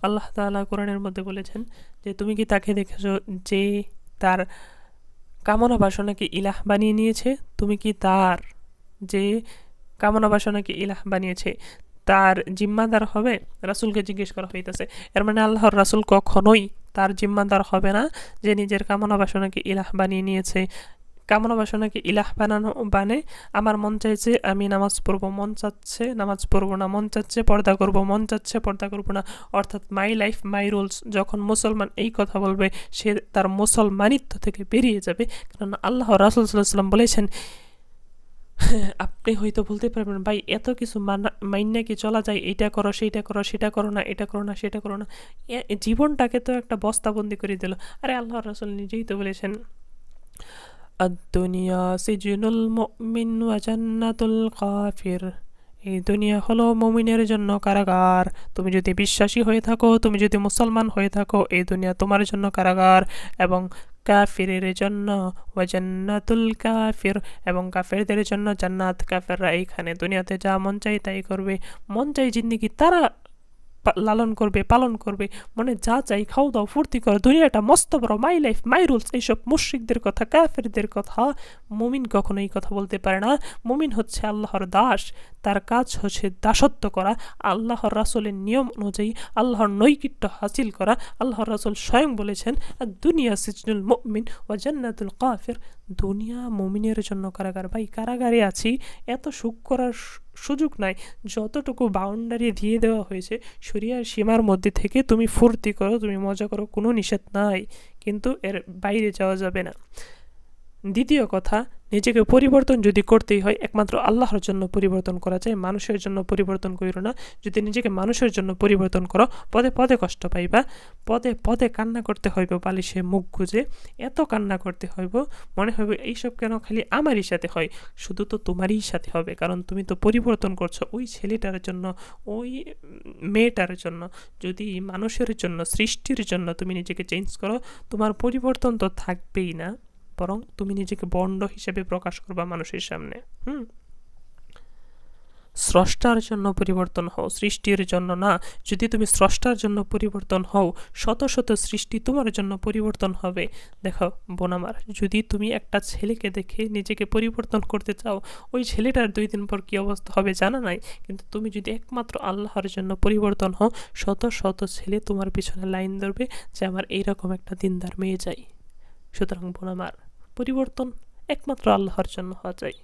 আল্লাহ তাআলা কোরআনের মধ্যে বলেছেন যে তুমি কি তাকে দেখেছো যে তার কামনা বাসনাকে ইলাহ বানিয়ে নিয়েছে? তুমি কি তার যে কামনা বাসনাকে ইলাহ বানিয়েছে তার জিম্মাদার হবে? রাসূলকে জিজ্ঞেস করা হইতেছে। এর মানে আল্লাহর রাসূল কখনোই তার জিম্মাদার হবে না যে নিজের কামনা বাসনাকে ইলাহ বানিয়ে নিয়েছে। কামনা বাসনাকে ইলাহ বানানো মানে আমার মন চাইছে আমি নামাজ পড়বো, মন চাচ্ছে নামাজ পড়বো না, মন চাচ্ছে পর্দা করবো, মন চাচ্ছে পর্দা করবো না, অর্থাৎ মাই লাইফ মাই রুলস। যখন মুসলমান এই কথা বলবে সে তার মুসলমানিত্ব থেকে বেরিয়ে যাবে, কারণ আল্লাহ রাসূল সাল্লাল্লাহু আলাইহি ওয়াসাল্লাম বলেছেন আপনি হয়তো বলতে পারবেন ভাই এত কিছু মাইন্না কি চলা যায়, এটা করো সেইটা করো, সেটা করো না, এটা করো না, সেটা করো না, জীবনটাকে তো একটা বস্তাবন্দি করে দিল। আরে আল্লাহ রাসূল নিজেই তো বলেছেন আদ-দুনিয়া সিজনুল মুমিন ওয়া জান্নাতুল কাফির। এই দুনিয়া হলো মুমিনের জন্য কারাগার। তুমি যদি বিশ্বাসী হয়ে থাকো, তুমি যদি মুসলমান হয়ে থাকো, এই দুনিয়া তোমার জন্য কারাগার, এবং কাফিরের জন্য ওয়া জান্নাতুল কাফির, এবং কাফেরদের জন্য জান্নাত। কাফেররা এইখানে দুনিয়াতে যা মন চাই তাই করবে, মন চাই জিন্দেগি তারা লালন করবে, পালন করবে, মনে যা চাই খাও দাও ফুর্তি করো, দুনিয়াটা মস্ত বড়, মাই লাইফ মাই রুলস। এইসব মুশরিকদের কথা, কাফেরদের কথা। মুমিন কখনো এই কথা বলতে পারে না। মুমিন হচ্ছে আল্লাহর দাস, তার কাজ হচ্ছে দাসত্ব করা, আল্লাহর রাসূলের নিয়ম অনুযায়ী আল্লাহর নৈকট্য হাসিল করা। আল্লাহর রাসূল স্বয়ং বলেছেন দুনিয়া সিজনুল মুমিন ওয়া জান্নাতুল কাফির। দুনিয়া মুমিনের জন্য কারাগার। ভাই কারাগারে আছি, এত সুখ করার সুযোগ নাই। যতটুকু বাউন্ডারি দিয়ে দেওয়া হয়েছে শরিয়ার সীমার মধ্যে থেকে তুমি ফুর্তি করো, তুমি মজা করো, কোনো নিষেধ নাই, কিন্তু এর বাইরে যাওয়া যাবে না। দ্বিতীয় কথা, নিজেকে পরিবর্তন যদি করতেই হয় একমাত্র আল্লাহর জন্য পরিবর্তন করা যায়, মানুষের জন্য পরিবর্তন করিও না। যদি নিজেকে মানুষের জন্য পরিবর্তন করো পদে পদে কষ্ট পাইবা, পদে পদে কান্না করতে হইব, বালিশে মুখ গুজে এত কান্না করতে হইব, মনে হইব এইসব কেন খালি আমারই সাথে হয়, শুধু তো তোমারই সাথে হবে, কারণ তুমি তো পরিবর্তন করছো ওই ছেলেটার জন্য, ওই মেয়েটার জন্য। যদি মানুষের জন্য, সৃষ্টির জন্য তুমি নিজেকে চেঞ্জ করো, তোমার পরিবর্তন তো থাকবেই না, বরং তুমি নিজেকে বন্ড হিসেবে প্রকাশ করবা মানুষের সামনে। স্রষ্টার জন্য পরিবর্তন হও, সৃষ্টির জন্য না। যদি তুমি স্রষ্টার জন্য পরিবর্তন হও, শত শত সৃষ্টি তোমার জন্য পরিবর্তন হবে। দেখো বোন আমার, যদি তুমি একটা ছেলেকে দেখে নিজেকে পরিবর্তন করতে চাও, ওই ছেলেটার 2 দিন পর কী অবস্থা হবে জানা নাই, কিন্তু তুমি যদি একমাত্র আল্লাহর জন্য পরিবর্তন হও, শত শত ছেলে তোমার পিছনে লাইন ধরবে যে আমার এইরকম একটা দিনদার মেয়ে চাই। সুতরাং বোন আমার, পরিবর্তন একমাত্র আল্লাহর জন্য হওয়া চাই।